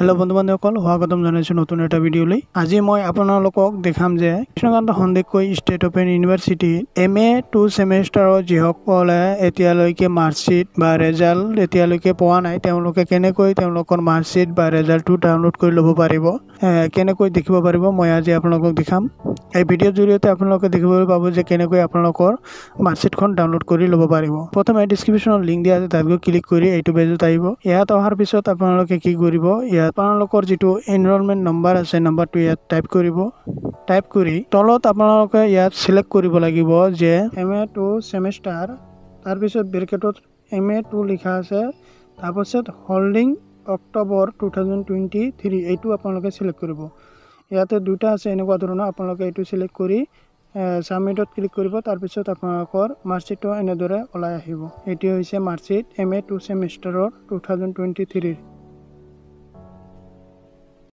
Hello बंधु बान्धवসকল स्वागतम জানাইছো নতুন এটা ভিডিওলৈ। আজি মই আপোনালোকক দেখাম যে Krishnakanta Handiqui state open university MA 2 সেমেষ্টাৰৰ যিসকলে এতিয়ালৈকে মাৰ্কশ্বিট বা ৰেজাল্ট এতিয়ালৈকে পোৱা নাই তেওঁলোকে কেনেকৈ তেওঁলোকৰ মাৰ্কশ্বিট বা ৰেজাল্টটো ডাউনলোড কৰি ল'ব পাৰিব, কেনেকৈ দেখিব পাৰিব, মই আজি আপোনালোকক দেখাম। এই ভিডিঅ'ৰ জৰিয়তে আপোনালোকে দেখিবলৈ পাব যে কেনেকৈ আপোনালোকৰ মাৰ্কশ্বিটখন ডাউনলোড কৰি ল'ব পাৰিব। প্ৰথমে ডেছক্ৰিপশ্যনত লিংক দিয়া আছে, তাত গৈ ক্লিক কৰি এইটো পেজত আহিব। ইয়াত অহাৰ পিছত আপোনালোকে কি কৰিব, ইয়াত আপোনালোকৰ যেটো এনৰোলমেন্ট নম্বৰ আছে নম্বৰটো ইয়াত টাইপ কৰিব। টাইপ কৰি তলত আপোনালোকে ইয়াত সিলেক্ট কৰিব লাগিব যে MA 2 সেমেষ্টাৰ, তাৰ পিছত ব্ৰেকেটত MA 2 লিখা আছে, তাৰ পিছত হোল্ডিং অক্টোবৰ 2023 এইটো আপোনালোকে সিলেক্ট কৰিব। ইয়াতে দুটা আছে এনেকুৱা ধৰণৰ, আপোনালোকে এইটো সিলেক্ট কৰি সাবমিটত ক্লিক কৰিব। তাৰ পিছত আপোনালোকৰ মাৰ্কশ্বিটটো এনেদৰে ওলাই আহিব। এটি হৈছে মাৰ্কশ্বিট MA 2 সেমেষ্টাৰৰ 2023